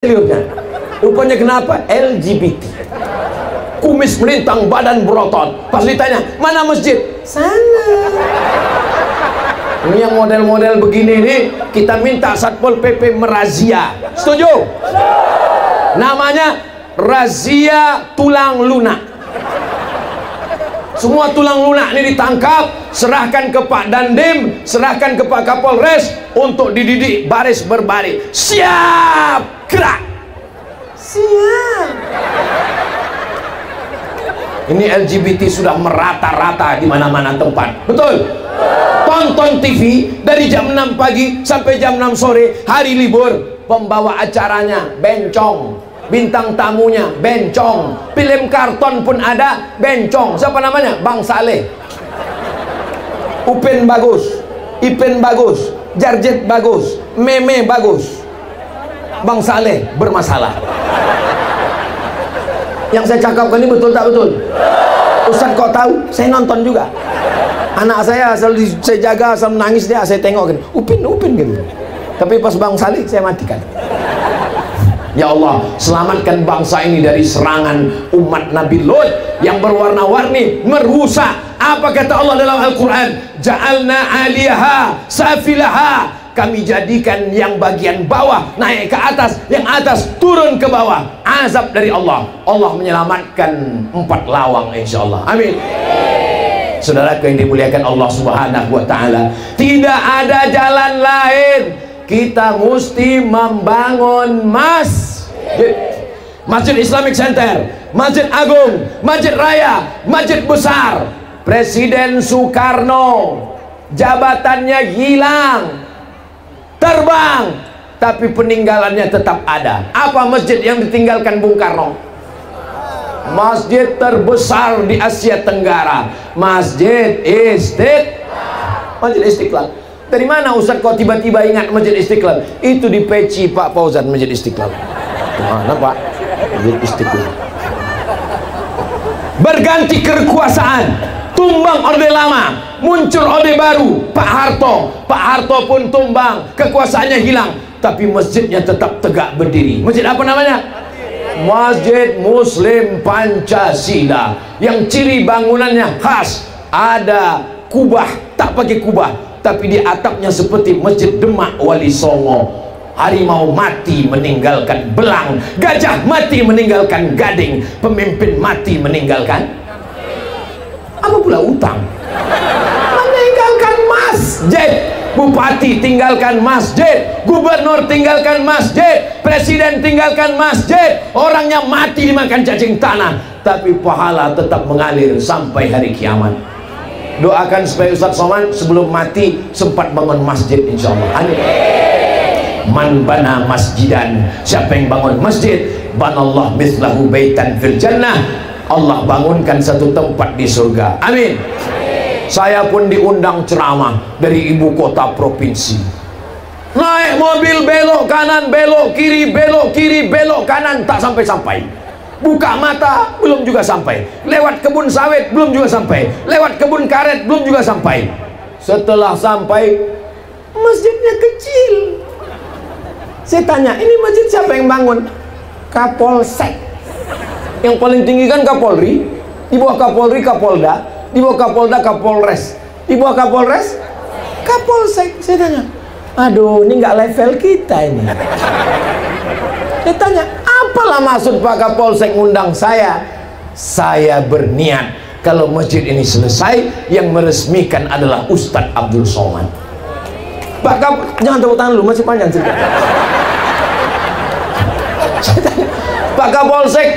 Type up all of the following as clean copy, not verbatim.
triliunnya. Rupanya kenapa? LGBT. Kumis melintang, badan berotot. Pas ditanya, mana masjid? Sana. Ini yang model-model begini nih, kita minta Satpol PP merazia. Setuju? Namanya razia tulang lunak. Semua tulang lunak ini ditangkap, serahkan ke Pak Dandim, serahkan ke Pak Kapolres untuk dididik baris berbaris. Siap, gerak. Siap. Ini LGBT sudah merata-rata di mana-mana tempat. Betul? Tonton TV dari jam 6 pagi sampai jam 6 sore, hari libur. Pembawa acaranya bencong, bintang tamunya bencong, film karton pun ada bencong. Siapa namanya? Bang Saleh. Upin bagus, Ipin bagus, Jarjet bagus, Meme bagus, Bang Saleh bermasalah. Yang saya cakapkan ini betul tak betul? Ustaz kok tahu? Saya nonton juga. Anak saya selalu saya jaga, selalu menangis dia, saya tengok gitu. Upin gitu. Tapi pas Bang Saleh saya matikan. Ya Allah, selamatkan bangsa ini dari serangan umat Nabi Lut yang berwarna-warni, merusak. Apa kata Allah dalam Al-Quran? Ja'alna 'aliyaha safilaha. Kami jadikan yang bagian bawah naik ke atas, yang atas turun ke bawah. Azab dari Allah. Allah menyelamatkan 4 lawang insyaallah. Amin. Saudaraku yang dimuliakan Allah Subhanahu wa taala, tidak ada jalan lain. Kita mesti membangun Masjid Islamic Center, Masjid Agung, Masjid Raya, Masjid Besar. Presiden Soekarno jabatannya hilang, terbang, tapi peninggalannya tetap ada. Apa masjid yang ditinggalkan Bung Karno? Masjid terbesar di Asia Tenggara, Masjid Istiqlal. Dari mana Ustaz kok tiba-tiba ingat Masjid Istiqlal? Itu di peci Pak Fauzan, Masjid Istiqlal. Mana Pak? Masjid Istiqlal. Berganti kekuasaan, tumbang orde lama, muncul orde baru, Pak Harto. Pak Harto pun tumbang, kekuasaannya hilang, tapi masjidnya tetap tegak berdiri. Masjid apa namanya? Masjid Muslim Pancasila, yang ciri bangunannya khas, ada kubah, tak pakai kubah, tapi di atapnya seperti Masjid Demak Wali Songo. Harimau mati meninggalkan belang, gajah mati meninggalkan gading, pemimpin mati meninggalkan apa pula utang, meninggalkan masjid. Bupati tinggalkan masjid, gubernur tinggalkan masjid, presiden tinggalkan masjid. Orangnya mati dimakan cacing tanah, tapi pahala tetap mengalir sampai hari kiamat. Doakan supaya Ustaz Somad sebelum mati sempat bangun masjid insyaallah. Amin. Man bana masjidan, siapa yang bangun masjid, banallah mithlahu baitan fil jannah, Allah bangunkan satu tempat di surga. Amin. Saya pun diundang ceramah dari ibu kota provinsi. Naik mobil belok kanan, belok kiri, belok kiri, belok kanan, tak sampai-sampai. Buka mata belum juga sampai. Lewat kebun sawit belum juga sampai. Lewat kebun karet belum juga sampai. Setelah sampai, masjidnya kecil. Saya tanya, ini masjid siapa yang bangun? Kapolsek. Yang paling tinggi kan Kapolri, di bawah Kapolri Kapolda, di bawah Kapolda Kapolres, di bawah Kapolres Kapolsek. Saya tanya, aduh, ini nggak level kita ini. Saya tanya, apalah maksud Pak Kapolsek ngundang saya? Saya berniat kalau masjid ini selesai, yang meresmikan adalah Ustadz Abdul Somad. Pak jangan tepuk tangan dulu, masih panjang cerita. Pak Kapolsek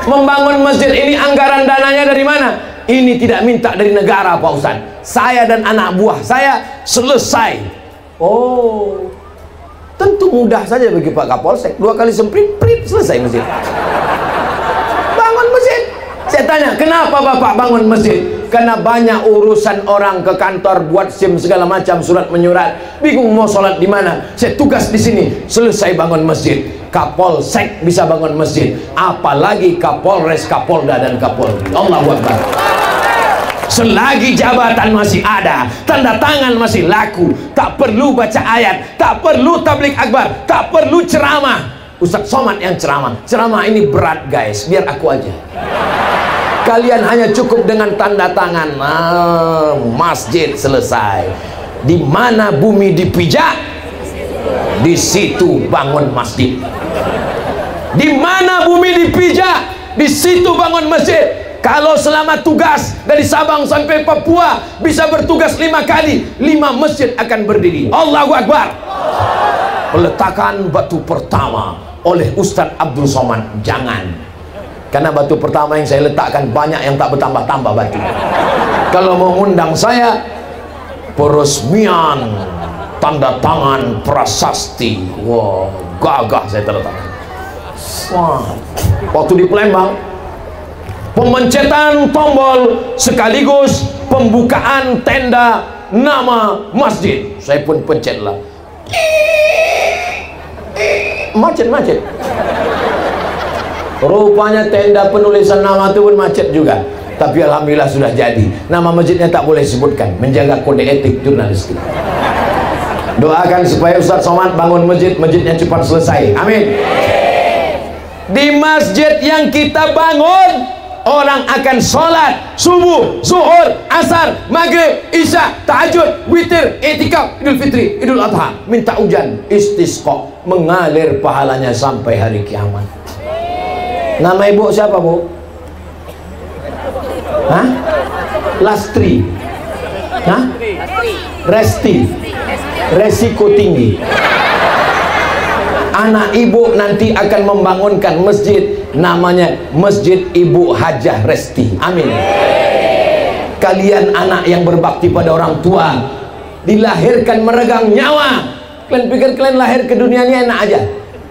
membangun masjid ini, anggaran dananya dari mana? Ini tidak minta dari negara Pak Ustadz. Saya dan anak buah saya selesai. Oh, tentu mudah saja bagi Pak Kapolsek. 2 kali semprit, selesai masjid. Bangun masjid. Saya tanya, kenapa Bapak bangun masjid? Karena banyak urusan orang ke kantor, buat SIM segala macam, surat menyurat, bingung mau sholat di mana. Saya tugas di sini, selesai bangun masjid. Kapolsek bisa bangun masjid, apalagi Kapolres, Kapolda dan Kapolri. Allahu Akbar. Selagi jabatan masih ada, tanda tangan masih laku, tak perlu baca ayat, tak perlu tablik akbar, tak perlu ceramah. Ustadz Somad yang ceramah. Ceramah ini berat guys, biar aku aja. Kalian hanya cukup dengan tanda tangan. Masjid selesai. Di mana bumi dipijak, di situ bangun masjid. Di mana bumi dipijak, di situ bangun masjid. Kalau selama tugas dari Sabang sampai Papua bisa bertugas 5 kali, 5 masjid akan berdiri. Allahu Akbar. Peletakan batu pertama oleh Ustadz Abdul Somad. Jangan, karena batu pertama yang saya letakkan banyak yang tak bertambah-tambah batu. Kalau mau undang saya, peresmian tanda tangan prasasti. Wah, gagah saya tanda tangan. Wah. Waktu di Palembang, pemencetan tombol sekaligus pembukaan tenda nama masjid. Saya pun pencetlah. Macet-macet. Rupanya tenda penulisan nama itu pun macet juga. Tapi alhamdulillah sudah jadi. Nama masjidnya tak boleh sebutkan, menjaga kode etik jurnalistik. Doakan supaya Ustadz Somad bangun masjid, masjidnya cepat selesai. Amin. Di masjid yang kita bangun, orang akan sholat subuh, zuhur, asar, maghrib, isya, tahajud, witir, itikaf, idul fitri, idul adha, minta hujan, istisqa, mengalir pahalanya sampai hari kiamat. Nama ibu siapa, Bu? Hah? Lastri. Hah? Resti. Resiko tinggi. Anak ibu nanti akan membangunkan masjid, namanya Masjid Ibu Hajah Resti. Amin. Kalian anak yang berbakti pada orang tua, dilahirkan meregang nyawa. Kalian pikir kalian lahir ke dunia ini enak aja?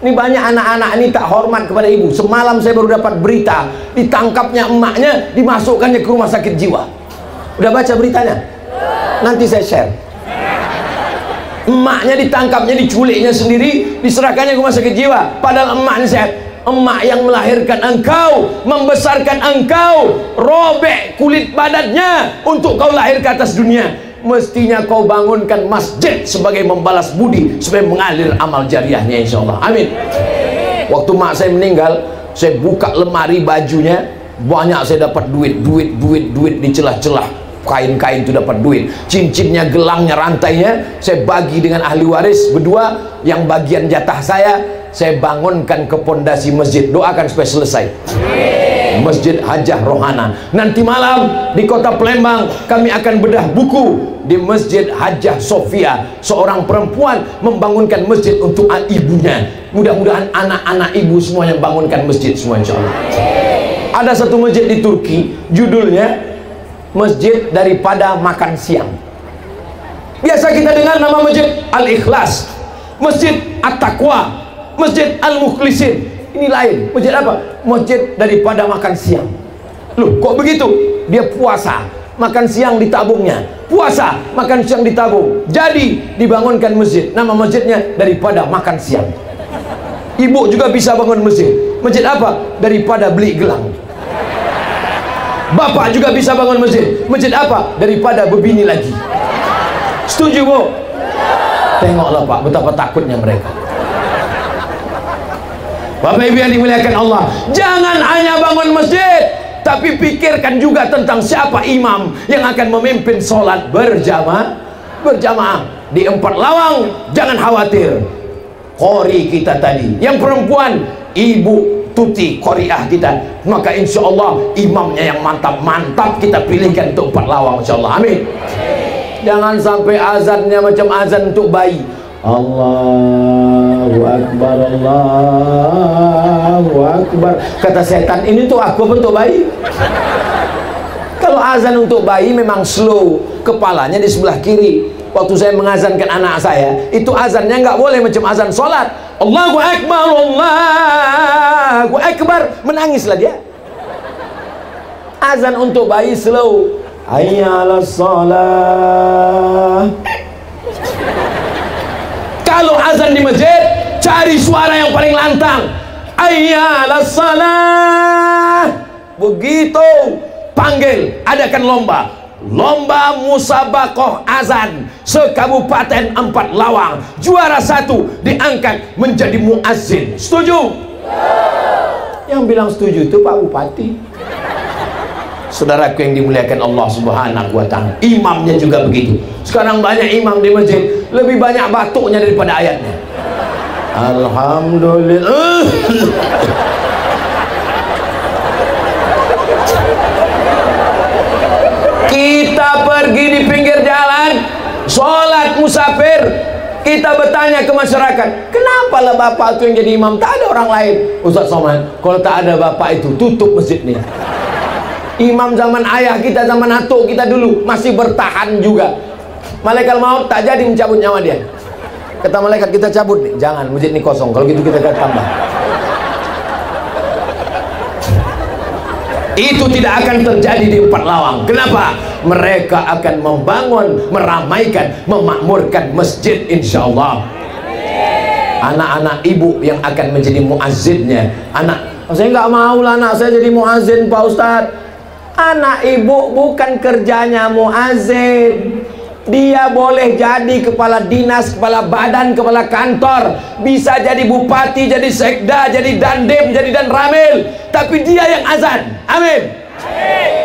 Ini banyak anak-anak ini tak hormat kepada ibu. Semalam saya baru dapat berita, ditangkapnya emaknya, dimasukkannya ke rumah sakit jiwa. Udah baca beritanya? Nanti saya share. Emaknya ditangkapnya, diculiknya sendiri, diserahkannya ke rumah sakit jiwa. Padahal emaknya sehat. Emak yang melahirkan engkau, membesarkan engkau, robek kulit badannya untuk kau lahir ke atas dunia. Mestinya kau bangunkan masjid sebagai membalas budi, supaya mengalir amal jariahnya, insya Allah. Amin. Waktu mak saya meninggal, saya buka lemari bajunya, banyak saya dapat duit di celah-celah kain-kain itu, dapat duit. Cincinnya, gelangnya, rantainya saya bagi dengan ahli waris berdua. Yang bagian jatah saya bangunkan ke pondasi masjid. Doakan supaya selesai. Masjid Hajah Rohana. Nanti malam di kota Palembang kami akan bedah buku di Masjid Hajah Sofia. Seorang perempuan membangunkan masjid untuk ibunya. Mudah-mudahan anak-anak ibu semuanya bangunkan masjid semua, insya Allah. Ada satu masjid di Turki, judulnya Masjid Daripada Makan Siang. Biasa kita dengar nama masjid Al-Ikhlas, Masjid At-Taqwa, Masjid Al-Mukhlisin. Ini lain. Masjid apa? Masjid Daripada Makan Siang. Loh, kok begitu? Dia puasa, makan siang ditabungnya. Puasa, makan siang ditabung. Jadi dibangunkan masjid. Nama masjidnya Daripada Makan Siang. Ibu juga bisa bangun masjid. Masjid apa? Daripada beli gelang. Bapak juga bisa bangun masjid. Masjid apa? Daripada berbini lagi. Setuju, Bu? Tengoklah Pak, betapa takutnya mereka. Bapak Ibu yang dimuliakan Allah, jangan hanya bangun masjid, tapi pikirkan juga tentang siapa imam yang akan memimpin sholat berjamaah di 4 lawang. Jangan khawatir, qori kita tadi yang perempuan, Ibu Tuti Qoriah kita, maka insya Allah imamnya yang mantap kita pilihkan untuk 4 lawang, insya Allah. Amin. Jangan sampai azannya macam azan untuk bayi. Allahu Akbar, Allahu Akbar. Kata setan, ini tuh aku bentuk bayi. Kalau azan untuk bayi memang slow, kepalanya di sebelah kiri. Waktu saya mengazankan anak saya, itu azannya nggak boleh macam azan sholat. Allahu Akbar, Allahu Akbar, menangislah dia. Azan untuk bayi slow. Hayya 'alas shalah. Kalau azan di masjid, cari suara yang paling lantang. Hayya 'alas shalah. Begitu panggil, adakan lomba. lomba musabakoh azan sekabupaten 4 Lawang, juara 1 diangkat menjadi muazzin. Setuju? Yang bilang setuju itu Pak Bupati. Saudaraku yang dimuliakan Allah Subhanahu wa Ta'ala, imamnya juga begitu. Sekarang banyak imam di masjid lebih banyak batuknya daripada ayatnya. Alhamdulillah. Kita pergi di pinggir jalan sholat musafir, kita bertanya ke masyarakat, kenapa lah bapak itu yang jadi imam, tak ada orang lain? Ustaz Somad, kalau tak ada bapak itu tutup masjid nih. Imam zaman ayah kita, zaman atuk kita dulu masih bertahan juga. Malaikat maut tak jadi mencabut nyawa dia. Kata malaikat, kita cabut nih, jangan, masjid ini kosong, kalau gitu kita tambah. Itu tidak akan terjadi di 4 Lawang. Kenapa? Mereka akan membangun, meramaikan, memakmurkan masjid, insya Allah. Anak-anak ibu yang akan menjadi muazzinnya. Saya nggak mau lah anak saya jadi muazzin Pak Ustadz. Anak ibu bukan kerjanya muazzin. Dia boleh jadi kepala dinas, kepala badan, kepala kantor, bisa jadi bupati, jadi sekda, jadi dandim, jadi dan ramil, tapi dia yang azan. Amin.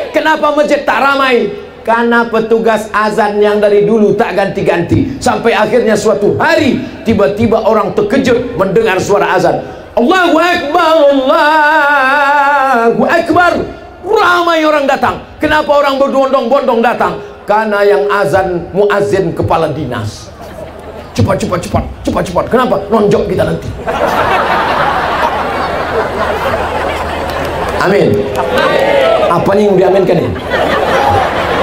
Kenapa masjid tak ramai? Karena petugas azan yang dari dulu tak ganti-ganti, sampai akhirnya suatu hari tiba-tiba orang terkejut mendengar suara azan. Allahu Akbar, Allahu Akbar. Ramai orang datang. Kenapa orang berbondong-bondong datang? Karena yang azan muazzin kepala dinas. Cepat. Kenapa? Nonjok kita nanti. Amin. Apa nih yang diaminkan ini?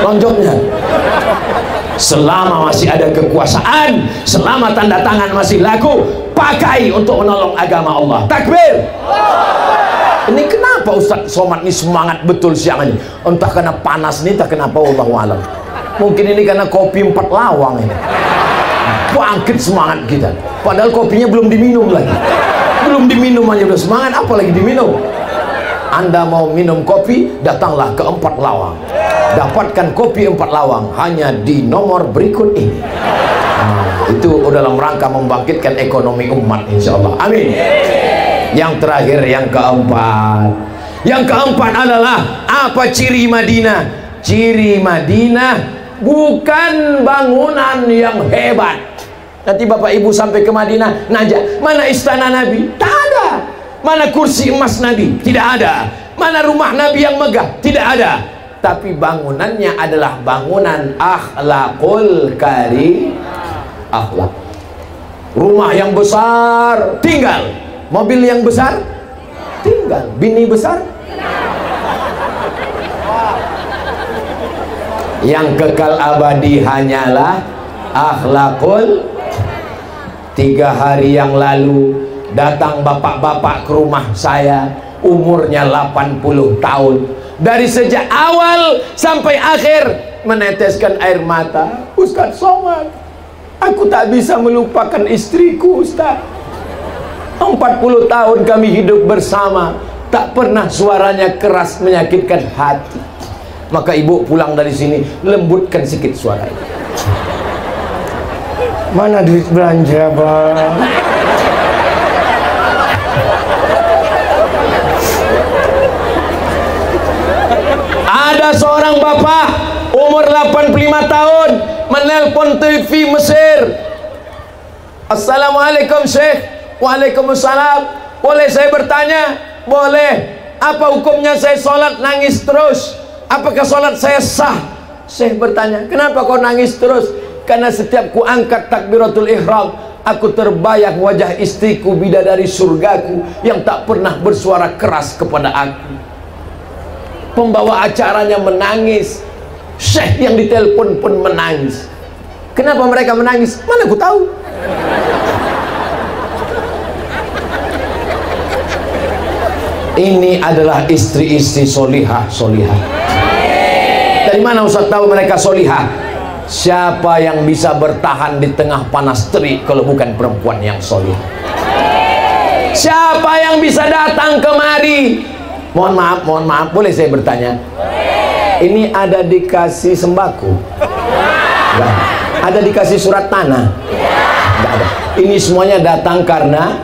Nonjoknya. Selama masih ada kekuasaan, selama tanda tangan masih laku, pakai untuk menolong agama Allah. Takbir. Ini kenapa Ustadz Somad ini semangat betul siang ini? Entah karena panas nih, tak kenapa, wallahu alam. Mungkin ini karena kopi 4 Lawang ini. Bangkit semangat kita. Padahal kopinya belum diminum lagi. Belum diminum aja udah semangat, apalagi diminum. Anda mau minum kopi, datanglah ke 4 Lawang. Dapatkan kopi 4 Lawang hanya di nomor berikut ini. Itu dalam rangka membangkitkan ekonomi umat, insya Allah. Amin. Yang terakhir, yang keempat. Yang keempat adalah apa ciri Madinah? Ciri Madinah bukan bangunan yang hebat. Nanti Bapak Ibu sampai ke Madinah nanya, mana istana Nabi? Tak ada. Mana kursi emas Nabi? Tidak ada. Mana rumah Nabi yang megah? Tidak ada. Tapi bangunannya adalah bangunan akhlakul karim. Akhlak. Rumah yang besar tinggal, mobil yang besar tinggal, bini besar. Yang kekal abadi hanyalah akhlakul. 3 hari yang lalu datang bapak-bapak ke rumah saya, umurnya 80 tahun. Dari sejak awal sampai akhir meneteskan air mata. Ustaz Somad, aku tak bisa melupakan istriku Ustaz. 40 tahun kami hidup bersama, tak pernah suaranya keras menyakitkan hati. Maka ibu pulang dari sini, lembutkan sedikit suaranya. Mana duit belanja, Bang? Ada seorang bapak umur 85 tahun menelpon TV Mesir. Assalamualaikum Syekh. Waalaikumsalam. Boleh saya bertanya? Boleh. Apa hukumnya saya sholat nangis terus? Apakah sholat saya sah? Syekh bertanya, kenapa kau nangis terus? Karena setiap ku angkat takbiratul ihram, aku terbayang wajah istriku, bidadari surgaku, yang tak pernah bersuara keras kepada aku. Pembawa acaranya menangis, Syekh yang ditelepon pun menangis. Kenapa mereka menangis? Mana aku tahu. Ini adalah istri-istri solihah. Dari mana Ustaz tahu mereka solihah? Siapa yang bisa bertahan di tengah panas terik kalau bukan perempuan yang solihah? Siapa yang bisa datang kemari? Mohon maaf, boleh saya bertanya? Ini ada dikasih sembako? Enggak. Ada dikasih surat tanah? Enggak ada. Ini semuanya datang karena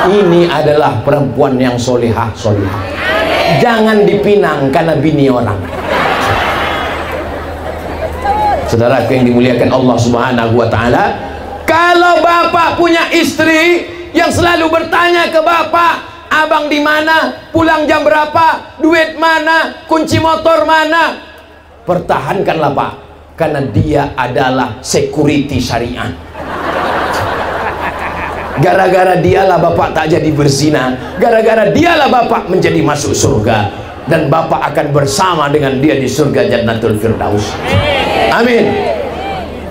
ini adalah perempuan yang solihah. Jangan dipinang karena bini orang. Saudaraku yang dimuliakan Allah Subhanahu wa Ta'ala, kalau bapak punya istri yang selalu bertanya ke bapak, abang di mana, pulang jam berapa, duit mana, kunci motor mana, pertahankanlah pak, karena dia adalah security syariah. Gara-gara dialah bapak tak jadi berzina, gara-gara dialah bapak menjadi masuk surga, dan bapak akan bersama dengan dia di surga Jannatul Firdaus. Amin.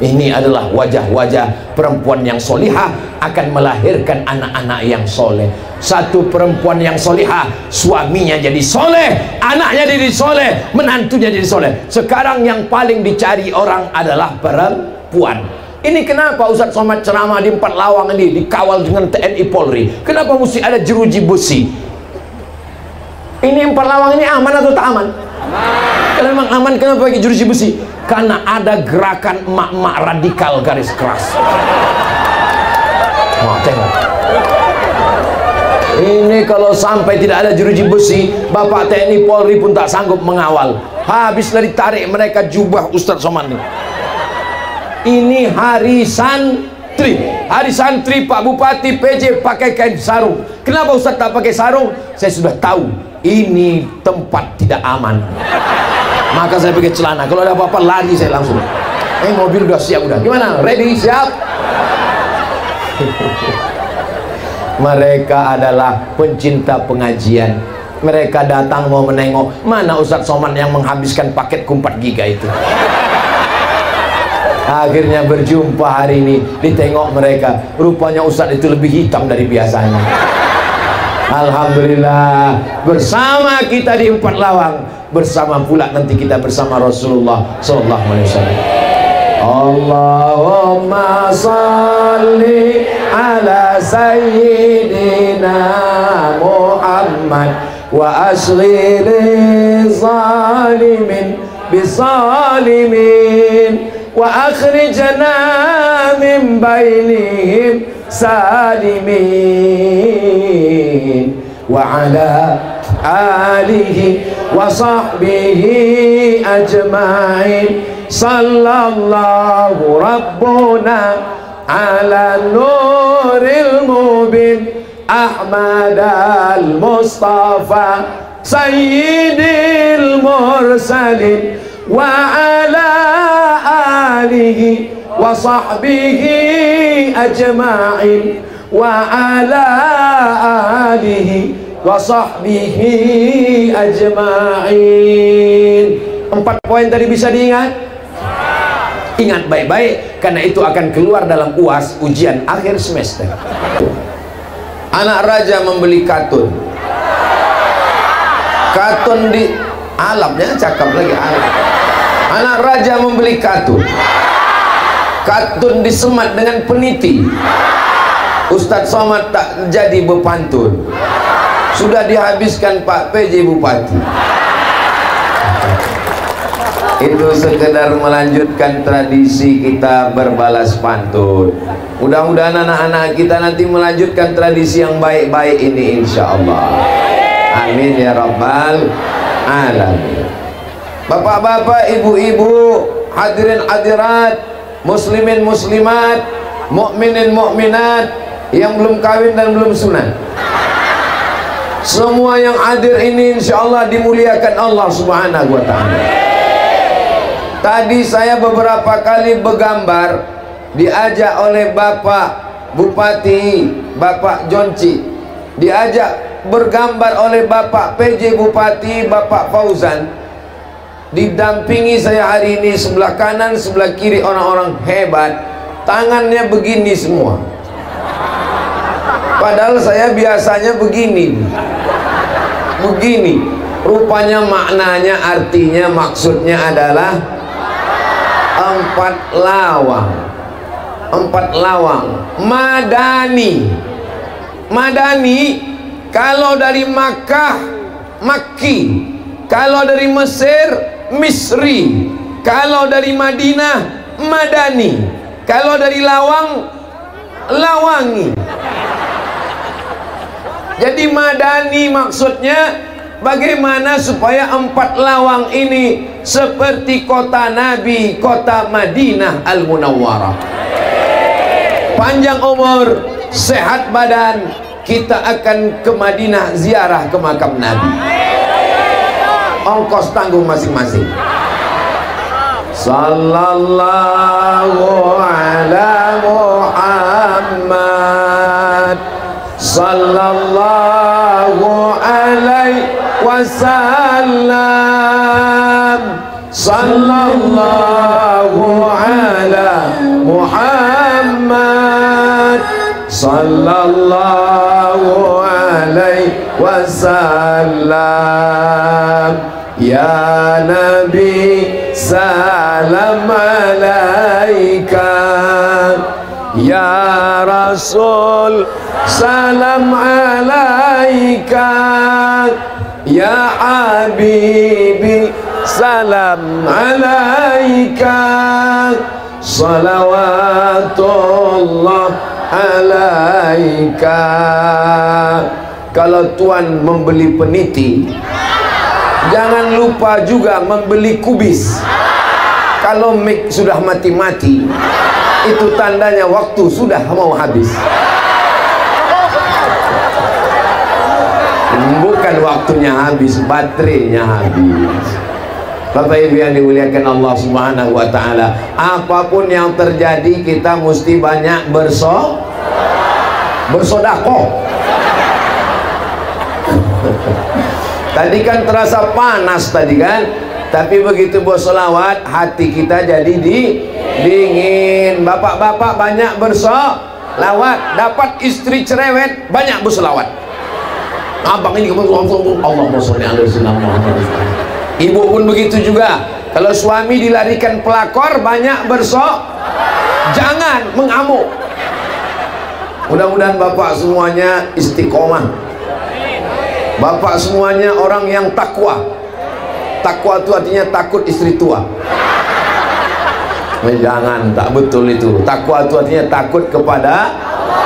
Ini adalah wajah-wajah perempuan yang solihah akan melahirkan anak-anak yang soleh. Satu perempuan yang solihah, suaminya jadi soleh, anaknya jadi soleh, menantunya jadi soleh. Sekarang yang paling dicari orang adalah perempuan. Ini kenapa Ustaz Somad ceramah di 4 Lawang ini dikawal dengan TNI Polri? Kenapa mesti ada jeruji besi? Ini 4 Lawang ini aman atau tak aman? Kalau memang aman, kenapa pakai jeruji besi? Karena ada gerakan emak-emak radikal garis keras. Wah, tengok. Ini kalau sampai tidak ada jeruji besi, Bapak TNI Polri pun tak sanggup mengawal. Habislah ditarik mereka jubah Ustaz Somad ini. Ini hari santri. Hari santri Pak Bupati PJ pakai kain sarung. Kenapa Ustaz tak pakai sarung? Saya sudah tahu ini tempat tidak aman. Maka saya pakai celana. Kalau ada apa-apa lari saya langsung. Mobil udah siap udah. Gimana? Ready? Siap? Mereka adalah pencinta pengajian. Mereka datang mau menengok. Mana Ustaz Somad yang menghabiskan paket 4 giga itu? Akhirnya berjumpa hari ini, ditengok mereka, rupanya Ustadz itu lebih hitam dari biasanya. Alhamdulillah, bersama kita di 4 Lawang, bersama pula nanti kita bersama Rasulullah Sallallahu Alaihi Wasallam. Allahumma salli ala sayyidina Muhammad wa asghiri zalimin bisalimin wa akhrijna min bainihim salimin wa ala alihi wa sahbihi ajma'in sallallahu rabbuna ala nuril mubin Ahmad al-Mustafa sayyidil mursalin wa ala alihi wa sahbihi ajma'in wa ala alihi wa sahbihi ajma'in. 4 poin tadi bisa diingat? Ingat baik-baik, karena itu akan keluar dalam UAS, ujian akhir semester. Anak raja membeli katun. Katun di alapnya cakap lagi alap. Anak raja membeli katun. Katun disemat dengan peniti. Ustadz Somad tak jadi bepantun. Sudah dihabiskan Pak PJ Bupati. Itu sekedar melanjutkan tradisi kita berbalas pantun. Mudah-mudahan anak-anak kita nanti melanjutkan tradisi yang baik-baik ini, insya Allah. Amin ya rabbal alamin. Bapak-bapak, ibu-ibu, hadirin hadirat, muslimin muslimat, mukminin mukminat yang belum kawin dan belum sunat, semua yang hadir ini insya Allah dimuliakan Allah Subhanahu wa ta'ala. Tadi saya beberapa kali bergambar, diajak oleh Bapak Bupati, Bapak Jonci, diajak bergambar oleh Bapak PJ Bupati, Bapak Fauzan, didampingi saya hari ini, sebelah kanan sebelah kiri orang-orang hebat, tangannya begini semua, padahal saya biasanya begini. Rupanya maknanya, artinya, maksudnya adalah 4 lawang. 4 lawang Madani. Kalau dari Makkah, Makki. Kalau dari Mesir, Misri, kalau dari Madinah Madani, kalau dari Lawang Lawangi. Jadi Madani maksudnya bagaimana supaya 4 lawang ini seperti kota Nabi, kota Madinah Al-Munawwarah. Panjang umur, sehat badan, kita akan ke Madinah ziarah ke makam Nabi. Ongkos tanggung masing-masing. Sallallahu ala Muhammad, sallallahu alaihi wasallam, sallallahu ala Muhammad, sallallahu alaihi wasallam. Ya Nabi salam alaika, ya Rasul salam alaika, ya Habibi salam alaika, salawatullah alaika. Kalau Tuan membeli peniti, jangan lupa juga membeli kubis. Kalau mic sudah mati-mati, itu tandanya waktu sudah mau habis. Bukan waktunya habis, baterainya habis. Bapak Ibu yang dimuliakan Allah Subhanahu wa taala, apapun yang terjadi kita mesti banyak bersedekah. Tadi kan terasa panas tadi kan, tapi begitu bersolawat hati kita jadi dingin. Bapak-bapak banyak bersolawat, dapat istri cerewet banyak bersolawat. Abang ini Allahumma sholli ala sayyidina Muhammad. Ibu pun begitu juga. Kalau suami dilarikan pelakor banyak jangan mengamuk. Mudah-mudahan bapak semuanya istiqomah. Bapak semuanya orang yang takwa. Takwa itu artinya takut istri tua. Jangan, tak betul itu. Takwa itu artinya takut kepada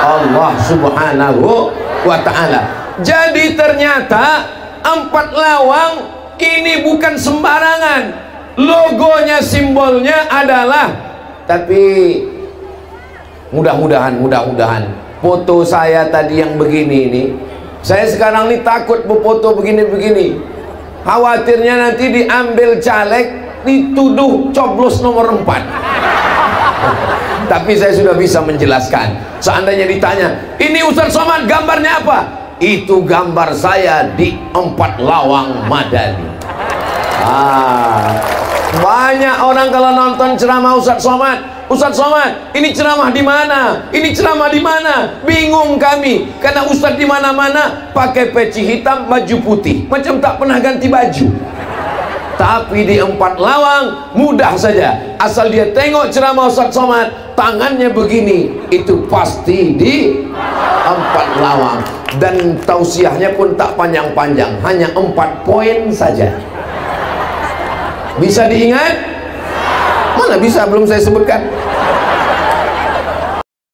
Allah Subhanahu wa ta'ala. Jadi ternyata 4 lawang ini bukan sembarangan. Logonya, simbolnya adalah, tapi mudah-mudahan foto saya tadi yang begini ini, saya sekarang ini takut berfoto begini-begini. Khawatirnya nanti diambil caleg, dituduh coblos nomor 4. Tapi saya sudah bisa menjelaskan. Seandainya ditanya, ini Ustaz Somad gambarnya apa? Itu gambar saya di 4 lawang Madani. Banyak orang kalau nonton ceramah Ustaz Somad, Ustaz Somad, ini ceramah di mana? Ini ceramah di mana? Bingung kami, karena Ustaz di mana-mana pakai peci hitam, baju putih, macam tak pernah ganti baju. Tapi di 4 lawang mudah saja, asal dia tengok ceramah Ustaz Somad, tangannya begini, itu pasti di 4 lawang. Dan tausiahnya pun tak panjang-panjang, hanya 4 poin saja. Bisa diingat? Mana bisa, belum saya sebutkan.